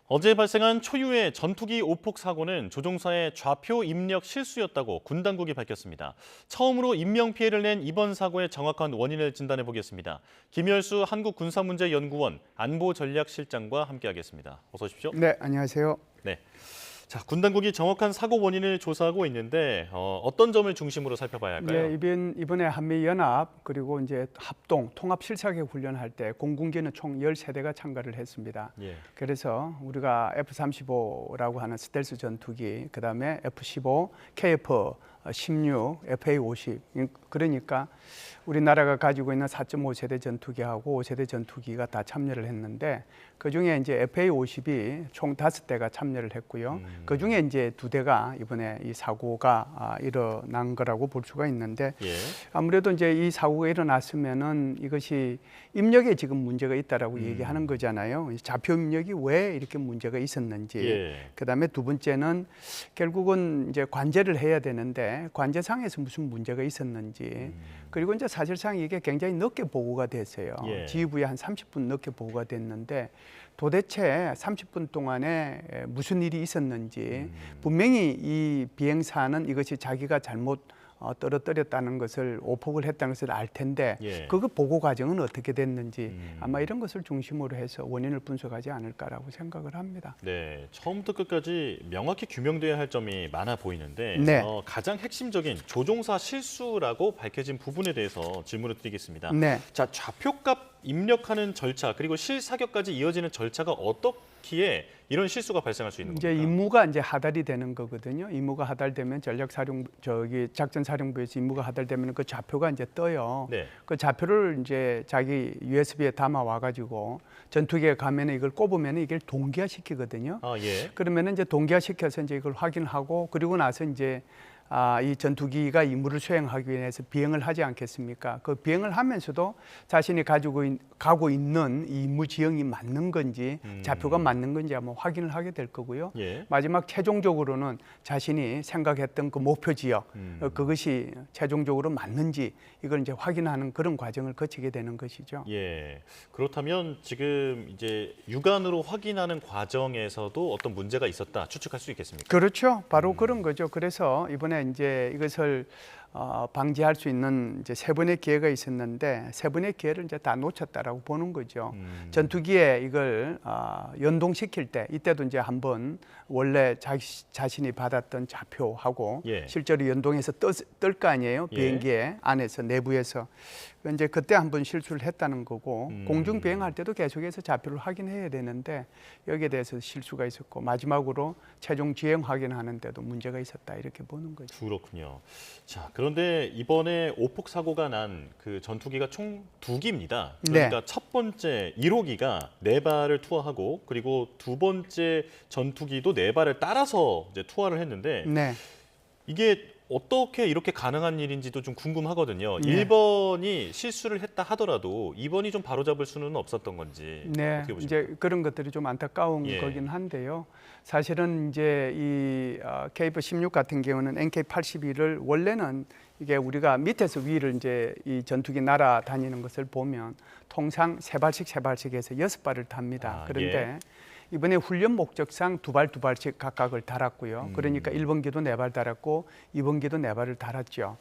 어제 발생한 초유의 전투기 오폭 사고는 조종사의 좌표 입력 실수였다고 군 당국이 밝혔습니다. 처음으로 인명 피해를 낸 이번 사고의 정확한 원인을 진단해 보겠습니다. 김열수 한국군사문제연구원 안보전략실장과 함께하겠습니다. 어서 오십시오. 네, 안녕하세요. 네. 자, 군 당국이 정확한 사고 원인을 조사하고 있는데 어떤 점을 중심으로 살펴봐야 할까요? 네, 이번에 한미연합 그리고 이제 합동 통합 실사격 훈련할 때 공군기는 총 13대가 참가를 했습니다. 예. 그래서 우리가 F-35라고 하는 스텔스 전투기, 그다음에 F-15, KF-16, FA-50 그러니까 우리나라가 가지고 있는 4.5세대 전투기하고 5세대 전투기가 다 참여를 했는데 그중에 이제 FA-50이 총 5대가 참여를 했고요. 그중에 이제 2대가 이번에 이 사고가 일어난 거라고 볼 수가 있는데 예. 아무래도 이제 이 사고가 일어났으면은 이것이 입력에 지금 문제가 있다라고 얘기하는 거잖아요. 좌표 입력이 왜 이렇게 문제가 있었는지. 예. 그다음에 두 번째는 결국은 이제 관제를 해야 되는데 관제상에서 무슨 문제가 있었는지. 그리고 이제 사실상 이게 굉장히 늦게 보고가 됐어요. 예. 지휘부에 한 30분 늦게 보고가 됐는데 도대체 30분 동안에 무슨 일이 있었는지 분명히 이 비행사는 이것이 자기가 잘못 떨어뜨렸다는 것을 오폭을 했다는 것을 알 텐데 예. 그 보고 과정은 어떻게 됐는지 아마 이런 것을 중심으로 해서 원인을 분석하지 않을까라고 생각을 합니다. 네, 처음부터 끝까지 명확히 규명돼야 할 점이 많아 보이는데 네. 가장 핵심적인 조종사 실수라고 밝혀진 부분에 대해서 질문을 드리겠습니다. 네. 자, 좌표값 입력하는 절차 그리고 실사격까지 이어지는 절차가 어떻기에 이런 실수가 발생할 수 있는 이제 겁니까? 임무가 이제 하달이 되는 거거든요. 임무가 하달되면 작전사령부에서 임무가 하달되면 그 좌표가 이제 떠요. 네. 그 좌표를 이제 자기 USB에 담아 와가지고 전투기에 가면 이걸 꼽으면 이걸 동기화시키거든요. 아, 예. 그러면 이제 동기화시켜서 이제 이걸 확인하고 그리고 나서 이제 이 전투기가 임무를 수행하기 위해서 비행을 하지 않겠습니까? 그 비행을 하면서도 자신이 가고 있는 이 임무 지형이 맞는 건지 좌표가 맞는 건지 한번 확인을 하게 될 거고요. 예. 마지막 최종적으로는 자신이 생각했던 그 목표 지역 그것이 최종적으로 맞는지 이걸 이제 확인하는 그런 과정을 거치게 되는 것이죠. 예. 그렇다면 지금 이제 육안으로 확인하는 과정에서도 어떤 문제가 있었다 추측할 수 있겠습니까? 그렇죠. 바로 그런 거죠. 그래서 이번에 이제 이것을 방지할 수 있는 이제 3번의 기회가 있었는데 3번의 기회를 이제 다 놓쳤다라고 보는 거죠. 전투기에 이걸 연동시킬 때 이때도 이제 한번 원래 자신이 받았던 좌표하고 예. 실제로 연동해서 뜰 거 아니에요. 예. 비행기에 안에서 내부에서 이제 그때 한번 실수를 했다는 거고 공중 비행할 때도 계속해서 좌표를 확인해야 되는데 여기에 대해서 실수가 있었고 마지막으로 최종 지행 확인하는데도 문제가 있었다 이렇게 보는 거죠. 그렇군요. 자, 그런데 이번에 오폭 사고가 난 그 전투기가 총 2기입니다. 그러니까 네. 첫 번째 1호기가 4발을 투하하고 그리고 두 번째 전투기도 4발을 따라서 이제 투하를 했는데 네. 이게 어떻게 이렇게 가능한 일인지도 좀 궁금하거든요. 네. 1번이 실수를 했다 하더라도 2번이 좀 바로잡을 수는 없었던 건지 네, 어떻게 보십니까? 이제 그런 것들이 좀 안타까운 예. 거긴 한데요. 사실은 이제 이 KF-16 같은 경우는 NK-82를 원래는 이게 우리가 밑에서 위를 이제 이 전투기 날아다니는 것을 보면 통상 3발씩 해서 6발을 답니다. 그런데 예. 이번에 훈련 목적상 2발씩 각각을 달았고요. 그러니까 1번기도 4발 달았고 2번기도 4발을 달았죠.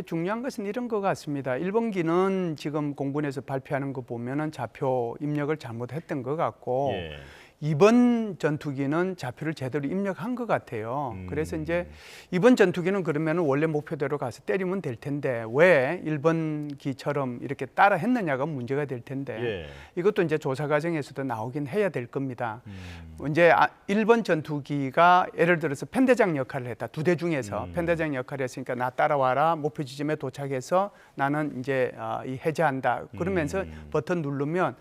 중요한 것은 이런 것 같습니다. 1번기는 지금 공군에서 발표하는 거 보면은 좌표 입력을 잘못했던 것 같고 예. 2번 전투기는 좌표를 제대로 입력한 것 같아요. 그래서 이제 2번 전투기는 그러면 원래 목표대로 가서 때리면 될 텐데 왜 1번기처럼 이렇게 따라 했느냐가 문제가 될 텐데 예. 이것도 이제 조사 과정에서도 나오긴 해야 될 겁니다. 이제 1번 전투기가 예를 들어서 편대장 역할을 했다. 2대 중에서 편대장 역할을 했으니까 나 따라와라. 목표 지점에 도착해서 나는 이제 해제한다. 그러면서 버튼 누르면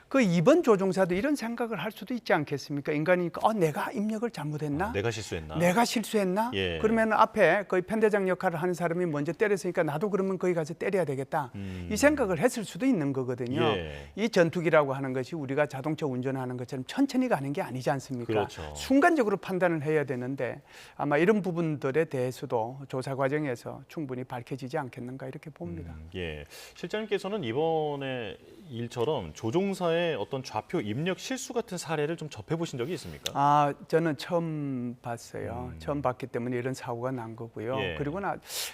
그 2번 조종사도 이런 생각을 할 수도 있지 않겠습니까? 인간이니까 내가 입력을 잘못했나? 내가 실수했나? 내가 실수했나? 예. 그러면 앞에 거의 편대장 역할을 하는 사람이 먼저 때렸으니까 나도 그러면 거기 가서 때려야 되겠다. 이 생각을 했을 수도 있는 거거든요. 예. 이 전투기라고 하는 것이 우리가 자동차 운전하는 것처럼 천천히 가는 게 아니지 않습니까? 그렇죠. 순간적으로 판단을 해야 되는데 아마 이런 부분들에 대해서도 조사 과정에서 충분히 밝혀지지 않겠는가 이렇게 봅니다. 예. 실장님께서는 이번에 일처럼 조종사의 어떤 좌표 입력 실수 같은 사례를 좀 접해보신 적이 있습니까? 저는 처음 봤어요. 처음 봤기 때문에 이런 사고가 난 거고요. 예. 그리고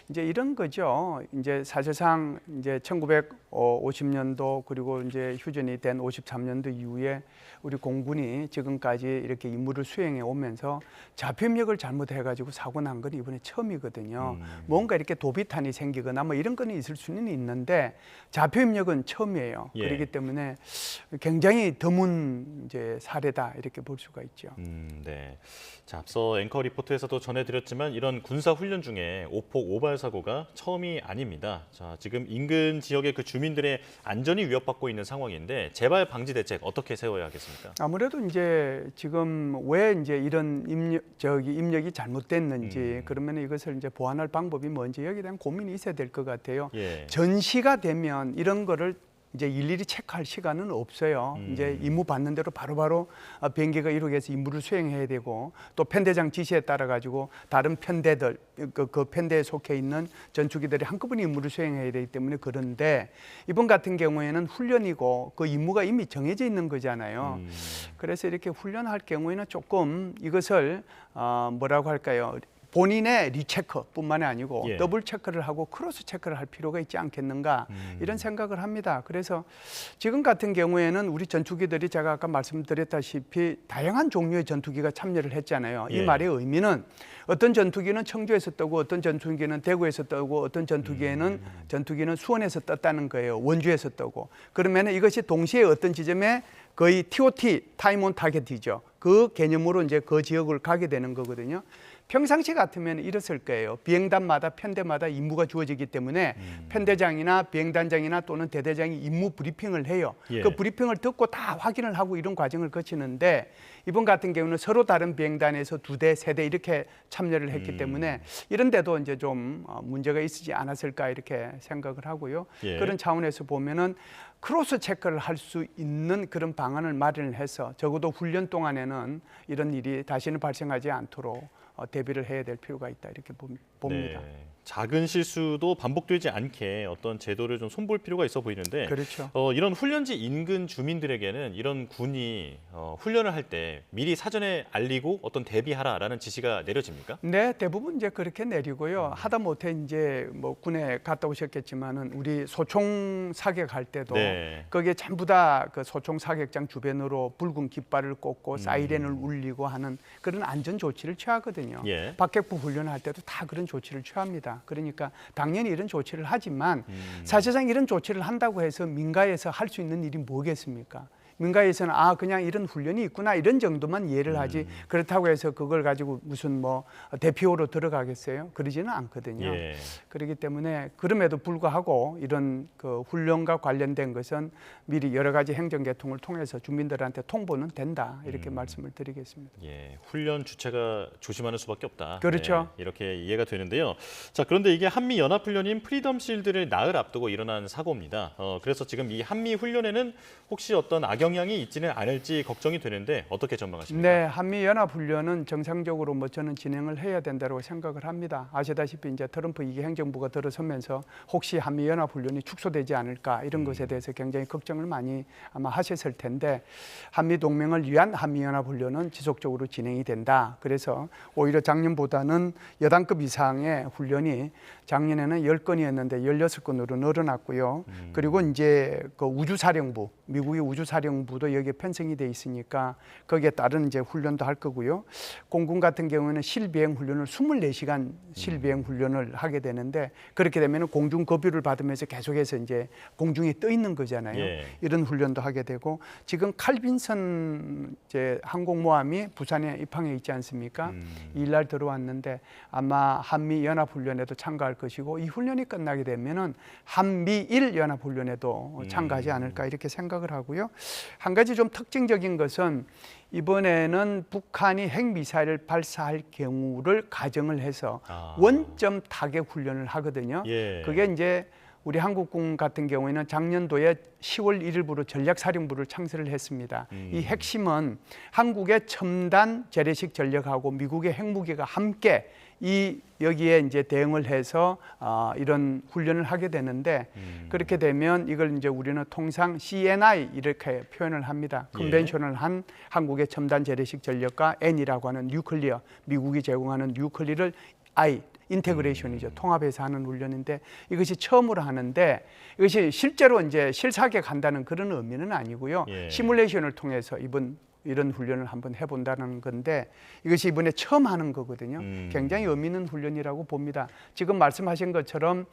이제 이런 거죠. 이제 사실상 이제 1950년도 그리고 이제 휴전이 된 53년도 이후에 우리 공군이 지금까지 이렇게 임무를 수행해 오면서 좌표 입력을 잘못해가지고 사고 난 건 이번에 처음이거든요. 뭔가 이렇게 도비탄이 생기거나 뭐 이런 거는 있을 수는 있는데 좌표 입력은 처음이에요. 예. 그렇기 때문에 굉장히 드문 이제 사례다 이렇게 볼 수가 있죠. 네. 자, 앞서 앵커 리포트에서도 전해드렸지만 이런 군사 훈련 중에 오폭 오발 사고가 처음이 아닙니다. 자, 지금 인근 지역의 그 주민들의 안전이 위협받고 있는 상황인데 재발 방지 대책 어떻게 세워야 하겠습니까? 아무래도 이제 지금 왜 이제 이런 입력이 잘못됐는지 그러면 이것을 이제 보완할 방법이 뭔지 여기에 대한 고민이 있어야 될 것 같아요. 예. 전시가 되면 이런 거를 이제 일일이 체크할 시간은 없어요. 이제 임무 받는 대로 바로바로 비행기가 이륙해서 임무를 수행해야 되고 또 편대장 지시에 따라 가지고 다른 편대들 그 편대에 속해 있는 전투기들이 한꺼번에 임무를 수행해야 되기 때문에 그런데 이번 같은 경우에는 훈련이고 그 임무가 이미 정해져 있는 거잖아요. 그래서 이렇게 훈련할 경우에는 조금 이것을 뭐라고 할까요? 본인의 리체크뿐만이 아니고 예. 더블 체크를 하고 크로스 체크를 할 필요가 있지 않겠는가 이런 생각을 합니다. 그래서 지금 같은 경우에는 우리 전투기들이 제가 아까 말씀드렸다시피 다양한 종류의 전투기가 참여를 했잖아요. 예. 이 말의 의미는 어떤 전투기는 청주에서 뜨고 어떤 전투기는 대구에서 뜨고 어떤 전투기는 수원에서 떴다는 거예요. 원주에서 뜨고. 그러면 이것이 동시에 어떤 지점에 거의 TOT, 타임 온 타겟이죠. 그 개념으로 이제 그 지역을 가게 되는 거거든요. 평상시 같으면 이랬을 거예요. 비행단마다 편대마다 임무가 주어지기 때문에 편대장이나 비행단장이나 또는 대대장이 임무 브리핑을 해요. 예. 그 브리핑을 듣고 다 확인을 하고 이런 과정을 거치는데 이번 같은 경우는 서로 다른 비행단에서 2대, 3대 이렇게 참여를 했기 때문에 이런 데도 이제 좀 문제가 있지 않았을까 이렇게 생각을 하고요. 예. 그런 차원에서 보면은 크로스 체크를 할 수 있는 그런 방안을 마련을 해서 적어도 훈련 동안에는 이런 일이 다시는 발생하지 않도록 대비를 해야 될 필요가 있다 이렇게 봅니다. 네. 작은 실수도 반복되지 않게 어떤 제도를 좀 손볼 필요가 있어 보이는데 그렇죠. 이런 훈련지 인근 주민들에게는 이런 군이 훈련을 할 때 미리 사전에 알리고 어떤 대비하라라는 지시가 내려집니까? 네, 대부분 이제 그렇게 내리고요. 하다 못해 이제 뭐 군에 갔다 오셨겠지만은 우리 소총 사격할 때도 네. 거기에 전부 다 그 소총 사격장 주변으로 붉은 깃발을 꽂고 사이렌을 울리고 하는 그런 안전 조치를 취하거든요. 예. 박격부 훈련할 때도 다 그런 조치를 취합니다. 그러니까 당연히 이런 조치를 하지만 사실상 이런 조치를 한다고 해서 민가에서 할 수 있는 일이 뭐겠습니까? 민가에서는 그냥 이런 훈련이 있구나 이런 정도만 이해를 하지 그렇다고 해서 그걸 가지고 무슨 뭐 대피호로 들어가겠어요? 그러지는 않거든요. 예. 그렇기 때문에 그럼에도 불구하고 이런 그 훈련과 관련된 것은 미리 여러 가지 행정계통을 통해서 주민들한테 통보는 된다 이렇게 말씀을 드리겠습니다. 예, 훈련 주체가 조심하는 수밖에 없다. 그렇죠. 네, 이렇게 이해가 되는데요. 자, 그런데 이게 한미 연합 훈련인 프리덤 실드를 나흘 앞두고 일어난 사고입니다. 그래서 지금 이 한미 훈련에는 혹시 어떤 악영향이 있지는 않을지 걱정이 되는데 어떻게 전망하십니까? 네, 한미 연합 훈련은 정상적으로 저는 진행을 해야 된다고 생각을 합니다. 아시다시피 이제 트럼프 2기 행정부가 들어서면서 혹시 한미 연합 훈련이 축소되지 않을까 이런 것에 대해서 굉장히 걱정을 많이 아마 하셨을 텐데 한미 동맹을 위한 한미 연합 훈련은 지속적으로 진행이 된다. 그래서 오히려 작년보다는 여단급 이상의 훈련이 작년에는 10건이었는데 16건으로 늘어났고요. 그리고 이제 그 우주사령부, 미국의 우주사령부도 여기에 편성이 돼 있으니까 거기에 따른 이제 훈련도 할 거고요. 공군 같은 경우에는 실비행 훈련을 24시간 실비행 훈련을 하게 되는데 그렇게 되면 공중 급유를 받으면서 계속해서 이제 공중에 떠 있는 거잖아요. 예. 이런 훈련도 하게 되고 지금 칼빈슨 이제 항공모함이 부산에 입항해 있지 않습니까? 이날 들어왔는데 아마 한미 연합 훈련에도 참가할 것이고 이 훈련이 끝나게 되면은 한미일 연합 훈련에도 참가하지 않을까 이렇게 생각을 하고요. 한 가지 좀 특징적인 것은 이번에는 북한이 핵미사일을 발사할 경우를 가정을 해서 원점 타격 훈련을 하거든요. 예. 그게 이제 우리 한국군 같은 경우에는 작년도에 10월 1일부로 전략사령부를 창설을 했습니다. 이 핵심은 한국의 첨단 재래식 전력하고 미국의 핵무기가 함께 여기에 이제 대응을 해서 이런 훈련을 하게 되는데 그렇게 되면 이걸 이제 우리는 통상 CNI 이렇게 표현을 합니다. 컨벤셔널한 한국의 첨단 재래식 전력과 N이라고 하는 뉴클리어, 미국이 제공하는 뉴클리어를 인테그레이션이죠. 통합해서 하는 훈련인데 이것이 처음으로 하는데 이것이 실제로 이제 실사하게 간다는 그런 의미는 아니고요. 시뮬레이션을 통해서 이런 훈련을 한번 해본다는 건데 이것이 이번에 처음 하는 거거든요. 굉장히 의미 있는 훈련이라고 봅니다. 지금 말씀하신 것처럼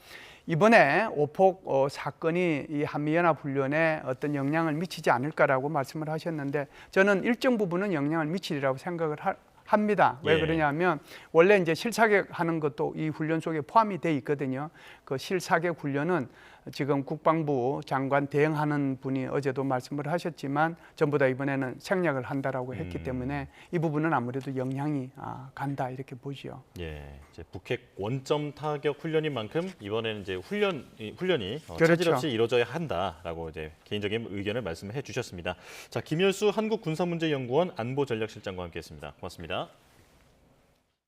이번에 오폭 사건이 이 한미연합훈련에 어떤 영향을 미치지 않을까라고 말씀을 하셨는데 저는 일정 부분은 영향을 미치리라고 생각을 합니다. 왜 그러냐면 원래 이제 실사격 하는 것도 이 훈련 속에 포함이 돼 있거든요. 그 실사격 훈련은 지금 국방부 장관 대행하는 분이 어제도 말씀을 하셨지만 전부 다 이번에는 생략을 한다라고 했기 때문에 이 부분은 아무래도 영향이 간다 이렇게 보지요. 예, 이제 북핵 원점 타격 훈련인 만큼 이번에는 이제 훈련이 그렇죠. 차질 없이 이루어져야 한다라고 이제 개인적인 의견을 말씀해 주셨습니다. 자, 김열수 한국군사문제연구원 안보전략실장과 함께했습니다. 고맙습니다.